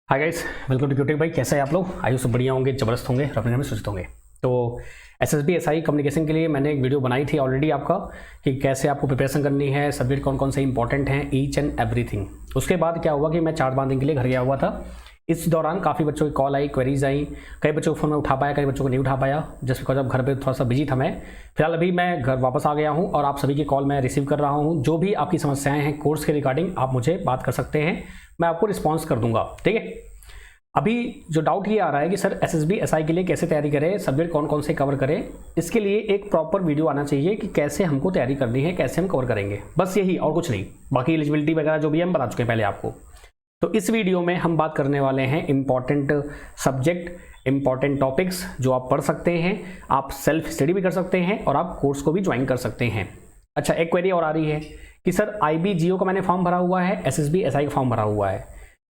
Hi guys, welcome to क्यूटेक भाई। कैसे हैं आप लोग? आयु सब बढ़िया होंगे, जबरदस्त होंगे और अपने घर में सुरक्षित होंगे। तो एसएसबी एसआई कम्युनिकेशन के लिए मैंने एक वीडियो बनाई थी ऑलरेडी आपका कि कैसे आपको प्रिपरेशन करनी है, सब्जेक्ट कौन कौन से इंपॉर्टेंट हैं, ईच एंड एवरीथिंग। उसके बाद क्या हुआ कि मैं 4-5 दिन के लिए घर गया हुआ था। इस दौरान काफ़ी बच्चों की कॉल आई, क्वेरीज आई। कई बच्चों को फ़ोन में उठा पाया, कई बच्चों को नहीं उठा पाया, जस्ट बिकॉज अब घर पे थोड़ा सा बिजी था मैं। फिलहाल अभी मैं घर वापस आ गया हूँ और आप सभी की कॉल मैं रिसीव कर रहा हूँ। जो भी आपकी समस्याएं हैं कोर्स के रिगार्डिंग, आप मुझे बात कर सकते हैं, मैं आपको रिस्पॉन्स कर दूंगा। ठीक है। अभी जो डाउट ये आ रहा है कि सर एसएसबी एसआई के लिए कैसे तैयारी करें, सब्जेक्ट कौन कौन से कवर करें, इसके लिए एक प्रॉपर वीडियो आना चाहिए कि कैसे हमको तैयारी करनी है, कैसे हम कवर करेंगे, बस यही और कुछ नहीं। बाकी एलिजिबिलिटी वगैरह जो भी हम बता चुके हैं पहले आपको। तो इस वीडियो में हम बात करने वाले हैं इंपॉर्टेंट सब्जेक्ट, इंपॉर्टेंट टॉपिक्स जो आप पढ़ सकते हैं, आप सेल्फ स्टडी भी कर सकते हैं और आप कोर्स को भी ज्वाइन कर सकते हैं। अच्छा, एक क्वेरी और आ रही है कि सर IB-GO का मैंने फॉर्म भरा हुआ है, एसएसबी एसआई का फॉर्म भरा हुआ है,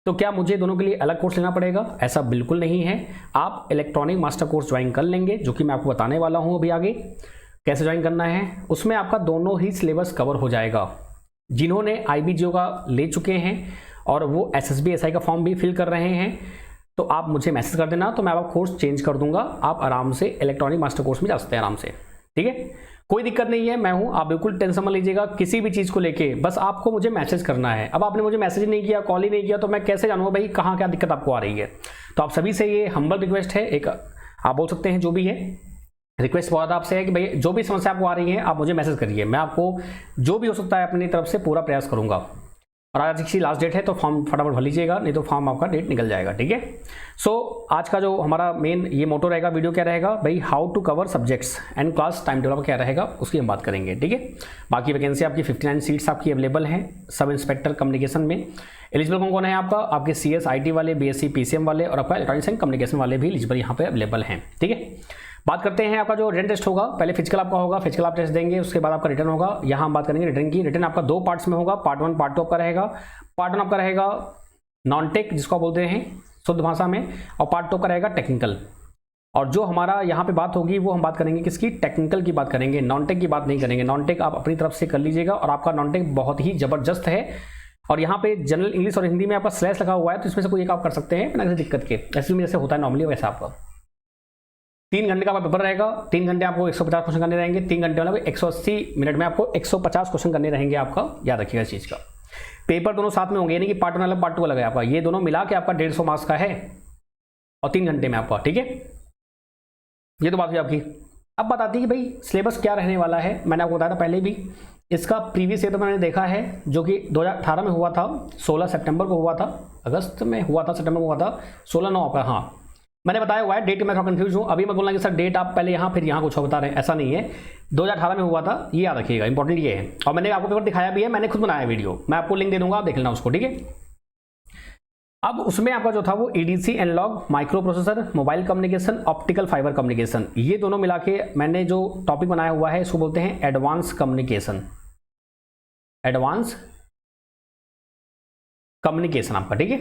तो क्या मुझे दोनों के लिए अलग कोर्स लेना पड़ेगा? ऐसा बिल्कुल नहीं है। आप इलेक्ट्रॉनिक मास्टर कोर्स ज्वाइन कर लेंगे, जो कि मैं आपको बताने वाला हूं अभी आगे कैसे ज्वाइन करना है। उसमें आपका दोनों ही सिलेबस कवर हो जाएगा। जिन्होंने IB-GO का ले चुके हैं और वो एसएसबी एसआई का फॉर्म भी फिल कर रहे हैं, तो आप मुझे मैसेज कर देना, तो मैं आपका कोर्स चेंज कर दूंगा। आप आराम से इलेक्ट्रॉनिक मास्टर कोर्स में जा सकते हैं आराम से। ठीक है, कोई दिक्कत नहीं है, मैं हूं, आप बिल्कुल टेंशन मत लीजिएगा किसी भी चीज़ को लेके। बस आपको मुझे मैसेज करना है। अब आपने मुझे मैसेज नहीं किया, कॉल ही नहीं किया, तो मैं कैसे जानूंगा भाई कहाँ क्या दिक्कत आपको आ रही है। तो आप सभी से ये हम्बल रिक्वेस्ट है, एक आप बोल सकते हैं जो भी है, रिक्वेस्ट बहुत आपसे है कि भाई जो भी समस्या आपको आ रही है आप मुझे मैसेज करिए। मैं आपको जो भी हो सकता है अपनी तरफ से पूरा प्रयास करूंगा। और आज की लास्ट डेट है तो फॉर्म फटाफट भर लीजिएगा, नहीं तो फॉर्म आपका डेट निकल जाएगा। ठीक है। सो आज का जो हमारा मेन ये मोटो रहेगा, वीडियो क्या रहेगा भाई, how to cover subjects and class time table क्या रहेगा उसकी हम बात करेंगे। ठीक है। बाकी वैकेंसी आपकी 59 सीट्स आपकी अवेलेबल हैं सब इंस्पेक्टर कम्युनिकेशन में। एलिजिबल कौन कौन है आपका? आपके CS IT वाले, BSc PCM वाले और आपका इलेक्ट्रॉनिक्स एंड कम्युनिकेशन वाले भी एलिजिबल यहाँ पे अवेलेबल हैं। ठीक है। बात करते हैं आपका जो रिटन टेस्ट होगा। पहले फिजिकल आपका होगा, फिजिकल आप टेस्ट देंगे, उसके बाद आपका रिटर्न होगा। यहाँ हम बात करेंगे रिटर्न की। रिटर्न आपका 2 पार्ट्स में होगा, पार्ट 1 पार्ट 2 आपका रहेगा। पार्ट 1 आपका रहेगा नॉन टेक, जिसको बोलते हैं शुद्ध भाषा में, और पार्ट 2 का रहेगा टेक्निकल। और जो हमारा यहाँ पे बात होगी वो हम बात करेंगे किसकी? टेक्निकल की बात करेंगे, नॉन टेक की बात नहीं करेंगे। नॉन टेक आप अपनी तरफ से कर लीजिएगा और आपका नॉन टेक बहुत ही जबरदस्त है। और यहाँ पे जनरल इंग्लिश और हिंदी में आपका स्लैश लगा हुआ है, तो इसमें से कोई एक आप कर सकते हैं बिना किसी दिक्कत के। ऐसे में जैसे होता है नॉर्मली वैसा आपका 3 घंटे का पेपर रहेगा। 3 घंटे आपको 150 क्वेश्चन करने रहेंगे। 3 घंटे मतलब 180 मिनट में आपको 150 क्वेश्चन करने रहेंगे। आपका याद रखिएगा इस चीज़ का। पेपर दोनों साथ में होंगे, यानी कि पार्ट 1 अलग पार्ट 2 अलग है आपका। ये दोनों मिला के आपका 150 मार्क्स का है और 3 घंटे में आपका। ठीक है, ये तो बात हुई आपकी। अब बताती है कि भाई सिलेबस क्या रहने वाला है। मैंने आपको बताया था पहले भी, इसका प्रीवियस ईयर तो मैंने देखा है जो कि 2018 में हुआ था, 16 सितंबर को हुआ था, अगस्त में हुआ था, सितंबर में हुआ था, 16/9 आपका। हाँ, मैंने बताया हुआ है, डेट में थोड़ा कंफ्यूज हूँ। अभी मैं बोलना कि सर डेट आप पहले यहाँ फिर यहाँ कुछ बता रहे हैं, ऐसा नहीं है। 2018 में हुआ था, ये याद रखिएगा, इंपॉर्टेंट ये है। और मैंने आपको पेपर दिखाया भी है, मैंने खुद बनाया वीडियो, मैं आपको लिंक दे दूंगा, आप देख लेना उसको। ठीक है। अब उसमें आपका जो था वो EDC analog, micro processor, mobile communication, optical fibre communication, ये दोनों मिला के मैंने जो टॉपिक बनाया हुआ है इसको बोलते हैं एडवांस कम्युनिकेशन। एडवांस कम्युनिकेशन आपका। ठीक है।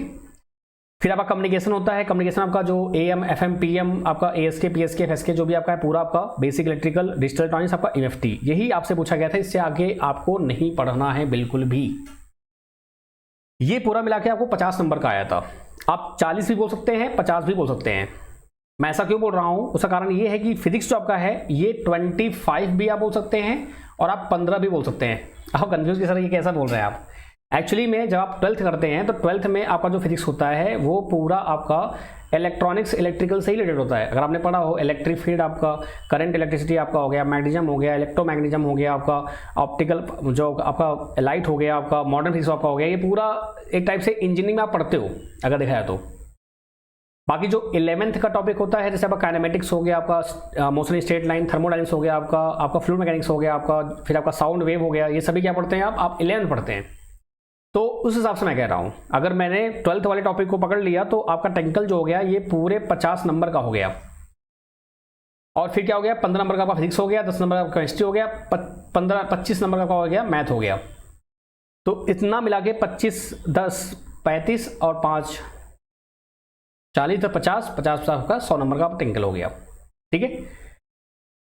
फिर आपका कम्युनिकेशन होता है, कम्युनिकेशन आपका जो AM FM PM आपका ASK PSK FSK जो भी आपका है पूरा आपका बेसिक इलेक्ट्रिकल, डिजिटल इलेक्ट्रॉनिक्स, आपका MFT, यही आपसे पूछा गया था। इससे आगे आपको नहीं पढ़ना है बिल्कुल भी। ये पूरा मिला के आपको 50 नंबर का आया था। आप 40 भी बोल सकते हैं, 50 भी बोल सकते हैं। मैं ऐसा क्यों बोल रहा हूं, उसका कारण ये है कि फिजिक्स जो आपका है ये 25 भी आप बोल सकते हैं और आप 15 भी बोल सकते हैं। आप कंफ्यूज कि सर ये कैसा बोल रहे हैं आप। एक्चुअली में जब आप 12th करते हैं तो 12th में आपका जो फिजिक्स होता है वो पूरा आपका इलेक्ट्रॉनिक्स इलेक्ट्रिकल से ही रिलेटेड होता है। अगर आपने पढ़ा हो इलेक्ट्रिक फील्ड आपका, करंट इलेक्ट्रिसिटी आपका हो गया, मैग्नेटिज्म हो गया, इलेक्ट्रोमैग्नेटिज्म हो गया आपका, ऑप्टिकल जो आपका लाइट हो गया आपका, मॉडर्न फिजिक्स आपका हो गया, ये पूरा एक टाइप से इंजीनियरिंग में आप पढ़ते हो अगर देखा है तो। बाकी जो 11th का टॉपिक होता है, जैसे आपका काइनेमेटिक्स हो गया, आपका मोशन स्ट्रेट लाइन, थर्मोडायनेमिक्स हो गया आपका फ्लूइड मैकेनिक्स हो गया आपका, फिर आपका साउंड वेव हो गया, ये सभी क्या पढ़ते हैं आप 11th पढ़ते हैं। तो उस हिसाब से मैं कह रहा हूं, अगर मैंने 12th वाले टॉपिक को पकड़ लिया तो आपका टेक्निकल जो हो गया ये पूरे 50 नंबर का हो गया। और फिर क्या हो गया, 15 नंबर का आपका फिजिक्स हो गया, 10 नंबर का केमिस्ट्री हो गया, 25 नंबर का हो गया मैथ हो गया। तो इतना मिला के 25, 10, 35 और 5, 40 तो 50 का 100 नंबर का टेक्निकल हो गया। ठीक है।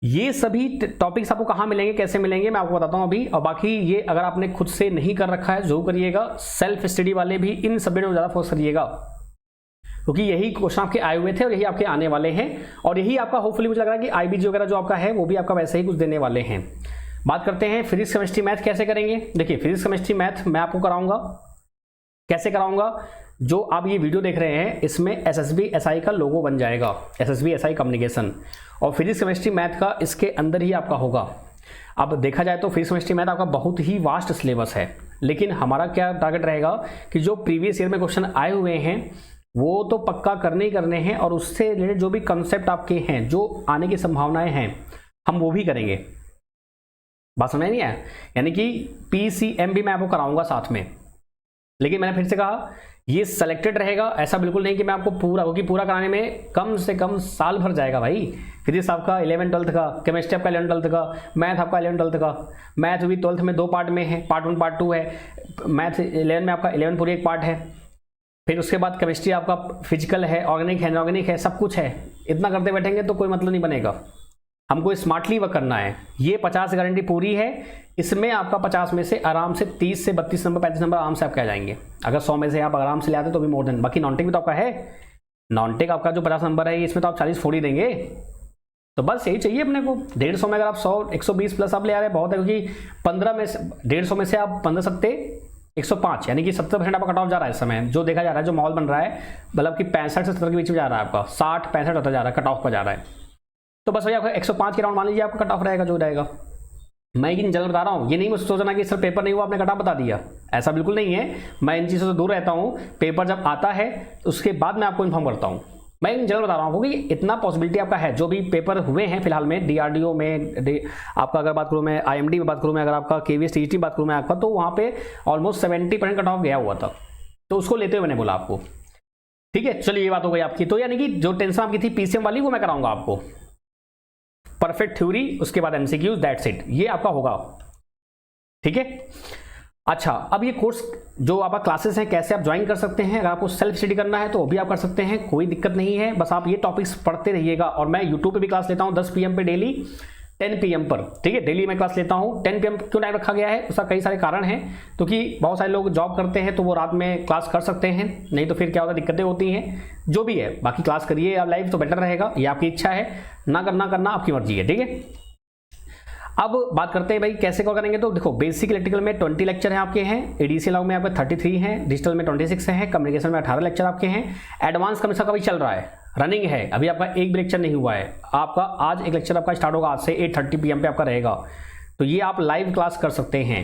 ये सभी टॉपिक्स आपको कहाँ मिलेंगे, कैसे मिलेंगे, मैं आपको बताता हूँ अभी। और बाकी ये अगर आपने खुद से नहीं कर रखा है जरूर करिएगा। सेल्फ स्टडी वाले भी इन सब्जेक्ट में ज़्यादा फोकस करिएगा। क्योंकि यही क्वेश्चन आपके आए हुए थे और यही आपके आने वाले हैं, और यही आपका होपफुली मुझे लग रहा है कि आईबीजी वगैरह जो आपका है वो भी आपका वैसे ही कुछ देने वाले हैं। बात करते हैं फिजिक्स केमिस्ट्री मैथ कैसे करेंगे। देखिए फिजिक्स केमिस्ट्री मैथ मैं आपको कराऊंगा, कैसे कराऊंगा, जो आप ये वीडियो देख रहे हैं इसमें एसएसबी एसआई का लोगो बन जाएगा, एसएसबी एसआई कम्युनिकेशन, और फिजिक्स केमिस्ट्री मैथ का इसके अंदर ही आपका होगा। अब देखा जाए तो फिजिक्स केमिस्ट्री मैथ आपका बहुत ही वास्ट सिलेबस है, लेकिन हमारा क्या टारगेट रहेगा कि जो प्रीवियस ईयर में क्वेश्चन आए हुए हैं वो तो पक्का करने ही करने हैं, और उससे रिलेटेड जो भी कंसेप्ट आपके हैं, जो आने की संभावनाएं हैं, हम वो भी करेंगे। बात समझ नहीं है, यानी कि पीसीएम भी मैं आपको कराऊंगा साथ में, लेकिन मैंने फिर से कहा ये सिलेक्टेड रहेगा, ऐसा बिल्कुल नहीं कि मैं आपको पूरा, क्योंकि पूरा कराने में कम से कम साल भर जाएगा भाई। फिजिक्स आपका 11-12 का, केमिस्ट्री आपका 11-12 का, मैथ आपका 11-12 का, मैथ भी 12th में 2 पार्ट में है, पार्ट 1 पार्ट 2 है, मैथ 11 में आपका 11 पूरी एक पार्ट है, फिर उसके बाद केमिस्ट्री आपका फिजिकल है, ऑर्गेनिक है, इनऑर्गेनिक है, सब कुछ है। इतना करते बैठेंगे तो कोई मतलब नहीं बनेगा, हमको स्मार्टली वर्क करना है। ये 50 गारंटी पूरी है, इसमें आपका 50 में से आराम से 30 से 32 नंबर 35 नंबर आराम से आपके आ जाएंगे। अगर 100 में से आप आराम से ले आते तो भी मोर देन। बाकी नॉन टेक भी तो आपका है, नॉन टेक आपका जो 50 नंबर है इसमें तो आप 40 फोड़ ही देंगे। तो बस यही चाहिए अपने को। 150 में अगर आप 100 120 प्लस आप ले आ रहे हैं बहुत है, क्योंकि 15 में से 150 में से आप 15 सकते 105, यानी कि 70% आपका कट ऑफ जा रहा है इस समय, जो देखा जा रहा है, जो माहौल बन रहा है, मतलब कि 65 से 70 के बीच में जा रहा है आपका, 60-65 होता जा रहा है, कट ऑफ पर जा रहा है। तो बस वही आपका 105 के राउंड मान लीजिए आपका कट ऑफ रहेगा जो रहेगा। मैं इन जल्द बता रहा हूँ, ये नहीं मुझे सोचना कि सर पेपर नहीं हुआ आपने कट ऑफ बता दिया, ऐसा बिल्कुल नहीं है। मैं इन चीज़ों से दूर रहता हूँ, पेपर जब आता है उसके बाद मैं आपको इन्फॉर्म करता हूँ। मैं इन जल्द बता रहा हूँ क्योंकि इतना पॉसिबिलिटी आपका है, जो भी पेपर हुए हैं फिलहाल में डीआरडीओ में, आपका अगर बात करूँ मैं आईएमडी में बात करूँ मैं, अगर आपका केवीएस टीजीटी बात करूँ मैं आपका, तो वहाँ पे ऑलमोस्ट 70% कट ऑफ गया हुआ था, तो उसको लेते हुए मैंने बोला आपको। ठीक है, चलिए ये बात हो गई आपकी। तो यानी कि जो टेंशन आपकी थी पीसीएम वाली वो मैं कराऊंगा आपको, परफेक्ट थ्योरी, उसके बाद एमसीक्यूज, दैट्स इट, ये आपका होगा। ठीक है, अच्छा अब ये कोर्स जो आपका क्लासेस हैं कैसे आप ज्वाइन कर सकते हैं। अगर आपको सेल्फ स्टडी करना है तो वो भी आप कर सकते हैं, कोई दिक्कत नहीं है, बस आप ये टॉपिक्स पढ़ते रहिएगा। और मैं यूट्यूब पे भी क्लास लेता हूँ 10 PM पे डेली, 10 PM पर। ठीक है, डेली मैं क्लास लेता हूँ। 10 PM क्यों टाइम रखा गया है, उसका कई सारे कारण हैं, क्योंकि बहुत सारे लोग जॉब करते हैं तो वो रात में क्लास कर सकते हैं, नहीं तो फिर क्या होता है, दिक्कतें होती हैं। जो भी है बाकी क्लास करिए आप लाइव तो बेटर रहेगा, ये आपकी इच्छा है, ना करना आपकी मर्जी है। ठीक है, अब बात करते हैं भाई कैसे क्या करेंगे। तो देखो बेसिक इलेक्ट्रिकल में 20 लेक्चर हैं आपके हैं, एडीसी अलाउ में आपके 33 हैं, डिजिटल में 26 हैं, कम्युनिकेशन में 18 लेक्चर आपके हैं, एडवांस कम्युनिकेशन का भी चल रहा है, रनिंग है, अभी आपका एक भी लेक्चर नहीं हुआ है। आपका आज एक लेक्चर आपका स्टार्ट होगा, आज से 8:30 PM पे आपका रहेगा, तो ये आप लाइव क्लास कर सकते हैं।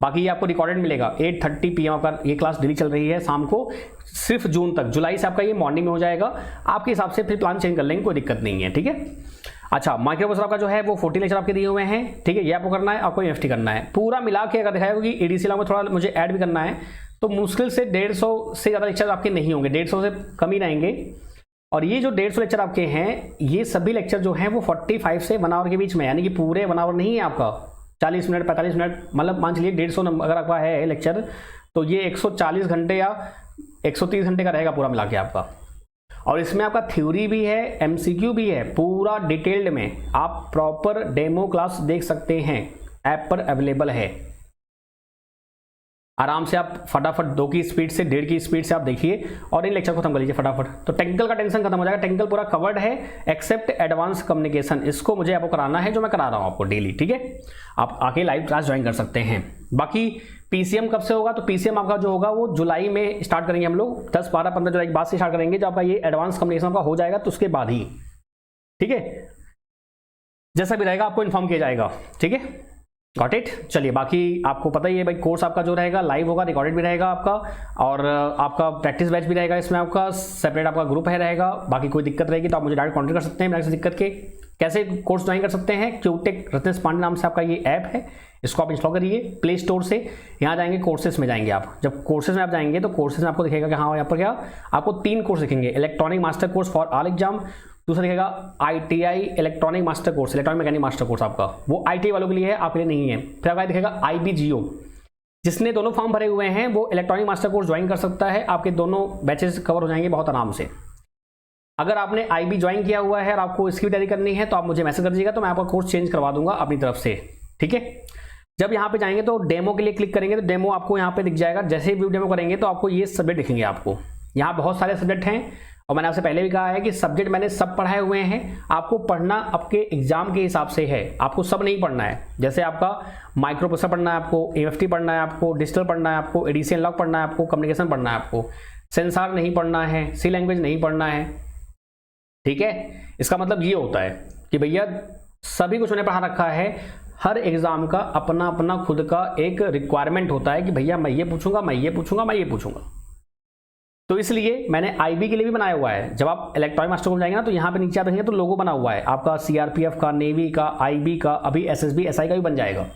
बाकी ये आपको रिकॉर्डेड मिलेगा। 8:30 PM आपका ये क्लास डेली चल रही है शाम को, सिर्फ जून तक। जुलाई से आपका ये मॉर्निंग में हो जाएगा, आपके हिसाब से फिर प्लान चेंज कर लेंगे, कोई दिक्कत नहीं है। ठीक है, अच्छा माइक्रोप्रोसेसर आपका जो है वो 40 लेक्चर आपके दिए हुए हैं। ठीक है, ये आपको करना है, आपको एफटी करना है, पूरा मिला के अगर दिखाया, क्योंकि एडीसी में थोड़ा मुझे ऐड भी करना है, तो मुश्किल से 150 से ज़्यादा लेक्चर आपके नहीं होंगे, 150 से कम ही रहेंगे। और ये जो 150 लेक्चर आपके हैं, ये सभी लेक्चर जो हैं वो 45 से 1 आवर के बीच में, यानी कि पूरे 1 आवर नहीं है आपका, 40 मिनट 45 मिनट, मतलब मान चलिए 150 अगर आपका है लेक्चर, तो ये 140 घंटे या 130 घंटे का रहेगा पूरा मिला के आपका। और इसमें आपका थ्योरी भी है, एमसीक्यू भी है, पूरा डिटेल्ड में आप प्रॉपर डेमो क्लास देख सकते हैं, ऐप पर अवेलेबल है। आराम से आप फटाफट 2 की स्पीड से 1.5 की स्पीड से आप देखिए और इन लेक्चर को खत्म कर लीजिए फटाफट। तो टेक्निकल का टेंशन खत्म हो जाएगा, टेक्निकल पूरा कवर्ड है एक्सेप्ट एडवांस कम्युनिकेशन, इसको मुझे आपको कराना है, जो मैं करा रहा हूं आपको डेली। ठीक है, आप आके लाइव क्लास ज्वाइन कर सकते हैं। बाकी पीसीएम कब से होगा, तो पीसीएम आपका जो होगा वो जुलाई में स्टार्ट करेंगे हम लोग, 10, 12, 15 जुलाई के बाद से स्टार्ट करेंगे, जब आपका ये एडवांस कम्युनिकेशन आपका हो जाएगा तो उसके बाद ही। ठीक है, जैसा भी रहेगा आपको इन्फॉर्म किया जाएगा। ठीक है, गॉट इट। चलिए बाकी आपको पता ही है भाई, कोर्स आपका जो रहेगा लाइव होगा, रिकॉर्डेड भी रहेगा आपका, और आपका प्रैक्टिस बैच भी रहेगा, इसमें आपका सेपरेट आपका ग्रुप है रहेगा। बाकी कोई दिक्कत रहेगी तो आप मुझे डायरेक्ट कॉन्टेक्ट कर सकते हैं बिना किसी दिक्कत के। कैसे कोर्स ज्वाइन कर सकते हैं, क्यूटेक रत्नेश पांडे नाम से आपका ये ऐप है, इसको आप इंस्टॉल करिए प्ले स्टोर से। यहाँ जाएंगे कोर्सेज में जाएंगे आप, जब कोर्सेज में आप जाएंगे तो कोर्सेज में आपको दिखेगा कि हाँ यहाँ पर क्या आपको 3 कोर्स दिखेंगे, electronic master course for all exam, दूसरा दिखेगा ITI electronic master course, electronic mechanic master course आपका, वो ITI वालों के लिए है, आपके लिए नहीं है। फिर आपका दिखेगा IBGO, जिसने दोनों फॉर्म भरे हुए हैं वो इलेक्ट्रॉनिक मास्टर कोर्स ज्वाइन कर सकता है, आपके दोनों बैचेस कवर हो जाएंगे बहुत आराम से। अगर आपने IB ज्वाइन किया हुआ है और आपको इसकी भी तैयारी करनी है तो आप मुझे मैसेज कर दीजिएगा, तो मैं आपका कोर्स चेंज करवा दूंगा अपनी तरफ से। ठीक है, जब यहाँ पे जाएंगे तो डेमो के लिए क्लिक करेंगे तो डेमो आपको यहाँ पे दिख जाएगा। जैसे ही व्यू डेमो करेंगे तो आपको ये सब्जेक्ट दिखेंगे आपको, यहाँ बहुत सारे सब्जेक्ट हैं और मैंने आपसे पहले भी कहा है कि सब्जेक्ट मैंने सब पढ़ाए हुए हैं, आपको पढ़ना आपके एग्जाम के हिसाब से है, आपको सब नहीं पढ़ना है। जैसे आपका माइक्रो प्रोसेसर पढ़ना है, आपको एमएफटी पढ़ना है, आपको डिजिटल पढ़ना है, आपको एडीसी एनालॉग पढ़ना है, आपको कम्युनिकेशन पढ़ना है, आपको सेंसार नहीं पढ़ना है, सी लैंग्वेज नहीं पढ़ना है, ठीक है। इसका मतलब ये होता है कि भैया सभी कुछ उन्हें पढ़ा रखा है। हर एग्जाम का अपना अपना खुद का एक रिक्वायरमेंट होता है कि भैया मैं ये पूछूंगा, मैं ये पूछूंगा, मैं ये पूछूंगा। तो इसलिए मैंने आईबी के लिए भी बनाया हुआ है। जब आप इलेक्ट्रॉनिक मास्टर को जाएंगे ना, तो यहाँ पे नीचे आप देखेंगे तो लोगो बना हुआ है आपका सीआरपीएफ का, नेवी का, आईबी का, अभी एसएसबी एसआई का भी बन जाएगा।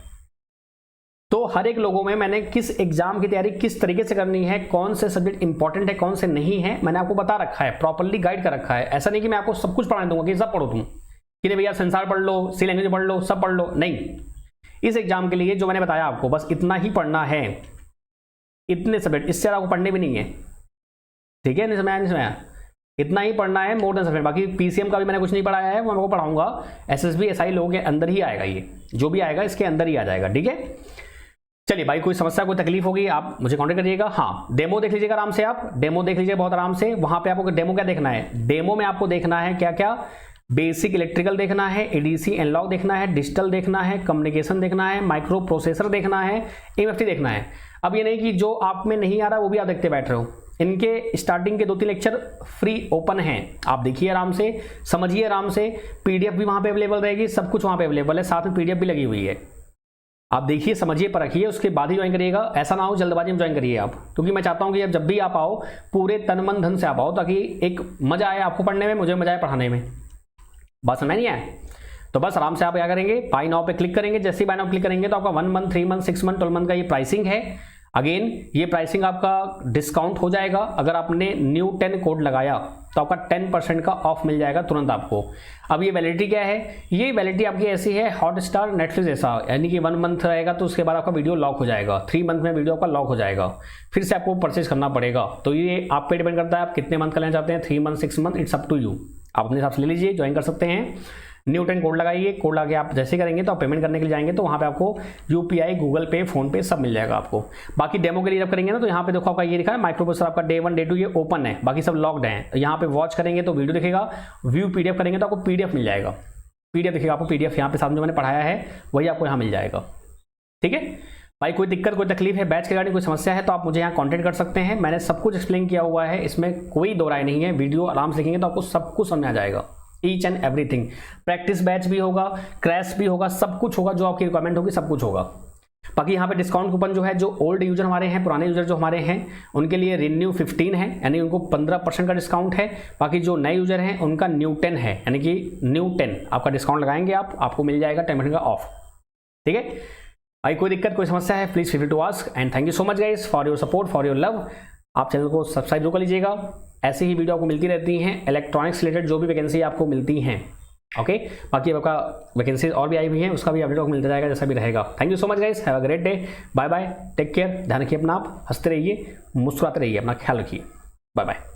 तो हर एक लोगों में मैंने किस एग्जाम की तैयारी किस तरीके से करनी है, कौन से सब्जेक्ट इंपॉर्टेंट है, कौन से नहीं है, मैंने आपको बता रखा है, प्रॉपर्ली गाइड कर रखा है। ऐसा नहीं कि मैं आपको सब कुछ पढ़ा दूंगा कि सब पढ़ो तुम, कि नहीं भैया संसार पढ़ लो, सी लैंग्वेज पढ़ लो, सब पढ़ लो, नहीं। इस एग्जाम के लिए जो मैंने बताया आपको बस इतना ही पढ़ना है, इतने सब्जेक्ट, इससे आपको पढ़ने भी नहीं है, ठीक है। नहीं समझाया, इतना ही पढ़ना है, मोर देन सब्जेक्ट। बाकी पीसीएम का भी मैंने कुछ नहीं पढ़ाया है, वो मैं आपको पढ़ाऊंगा। एसएसबी एसआई लोगों के अंदर ही आएगा, ये जो भी आएगा इसके अंदर ही आ जाएगा, ठीक है। चलिए भाई, कोई समस्या कोई तकलीफ होगी आप मुझे कांटेक्ट करिएगा। हाँ, डेमो देख लीजिएगा आराम से, आप डेमो देख लीजिए बहुत आराम से। वहां पे आपको डेमो क्या देखना है, डेमो में आपको देखना है क्या क्या, बेसिक इलेक्ट्रिकल देखना है, एडीसी एनालॉग देखना है, डिजिटल देखना है, कम्युनिकेशन देखना है, माइक्रो प्रोसेसर देखना है, एमएफटी देखना है। अब ये नहीं कि जो आप में नहीं आ रहा वो भी आप देखते बैठ रहे हो। इनके स्टार्टिंग के 2-3 लेक्चर फ्री ओपन हैं, आप देखिए आराम से, समझिए आराम से। पीडीएफ भी वहां पे अवेलेबल रहेगी, सब कुछ वहां पे अवेलेबल है, साथ में पीडीएफ भी लगी हुई है। आप देखिए, समझिए, परखिए, उसके बाद ही ज्वाइन करिएगा। ऐसा ना हो जल्दबाजी में ज्वाइन करिए आप, क्योंकि मैं चाहता हूं कि जब भी आप आओ पूरे तन मन धन से आप आओ, ताकि एक मजा आए आपको पढ़ने में, मुझे मजा आए पढ़ाने में। बात समझ नहीं आए तो बस आराम से आप क्या करेंगे, बाय नाउ पे क्लिक करेंगे। जैसे ही बाय नाउ क्लिक करेंगे तो आपका 1 मंथ, 3 मंथ, 6 मंथ, 12 मंथ का ये प्राइसिंग है। अगेन ये प्राइसिंग आपका डिस्काउंट हो जाएगा। अगर आपने न्यू 10 कोड लगाया तो आपका 10% का ऑफ मिल जाएगा तुरंत आपको। अब ये वैलिडिटी क्या है, ये वैलिडिटी आपकी ऐसी है हॉटस्टार नेटफ्लिक्स जैसा, यानी कि 1 मंथ रहेगा तो उसके बाद आपका वीडियो लॉक हो जाएगा, 3 मंथ में वीडियो आपका लॉक हो जाएगा, फिर से आपको परचेज करना पड़ेगा। तो ये आप पे डिपेंड करता है आप कितने मंथ का लेना चाहते हैं, 3 month, 6 month, it's up to you. आप अपने हिसाब से ले लीजिए, ज्वाइन कर सकते हैं। न्यू 10 कोड लगाइए, कोड लगा के आप जैसे करेंगे तो आप पेमेंट करने के लिए जाएंगे तो वहाँ पे आपको यूपीआई, गूगल पे, फोन पे सब मिल जाएगा आपको। बाकी डेमो के लिए जब करेंगे ना तो यहाँ पे देखो आपका ये लिखा है माइक्रो प्रोसेसर आपका डे 1 डे 2 ये ओपन है, बाकी सब लॉक्ड है। यहाँ पे वॉच करेंगे तो वीडियो दिखेगा, व्यू पीडीएफ करेंगे तो आपको पीडीएफ मिल जाएगा, पीडीएफ दिखेगा आपको, पीडीएफ यहाँ पे सामने जो मैंने पढ़ाया है वही आपको यहाँ मिल जाएगा, ठीक है भाई। कोई दिक्कत कोई तकलीफ है, बैच के रिगार्डिंग कोई समस्या है तो आप मुझे यहाँ कॉन्टेक्ट कर सकते हैं। मैंने सब कुछ एक्सप्लेन किया हुआ है, इसमें कोई दो राय नहीं है। वीडियो आराम से देखेंगे तो आपको सब कुछ समझ आ जाएगा, each and everything. Practice batch भी होगा, क्रैश भी होगा, सब कुछ होगा, जो आपकी रिक्वायरमेंट होगी सब कुछ होगा। बाकी यहाँ पे डिस्काउंट कूपन जो है, जो ओल्ड यूजर हमारे हैं, पुराने यूजर जो हमारे हैं, उनके लिए रिन्यू 15 है, यानी उनको 15% का डिस्काउंट है। बाकी जो नए यूजर हैं उनका न्यू 10 है, यानी कि न्यू 10 आपका डिस्काउंट लगाएंगे आप, आपको मिल जाएगा 10% का ऑफ, ठीक है भाई। कोई दिक्कत कोई समस्या है please feel free to ask and thank you so much guys for your support, for your love. आप चैनल को सब्सक्राइब जरूर कर लीजिएगा, ऐसी ही वीडियो आपको मिलती रहती हैं, इलेक्ट्रॉनिक्स रिलेटेड जो भी वैकेंसी आपको मिलती हैं, ओके। बाकी आपका वैकेंसी और भी आई हुई है, उसका भी अपडेट आपको मिलता जाएगा जैसा भी रहेगा। Thank you so much guys, have a great day, bye bye, take care, ध्यान रखिए अपना, आप हंसते रहिए, मुस्कुराते रहिए, अपना ख्याल रखिए, बाय बाय।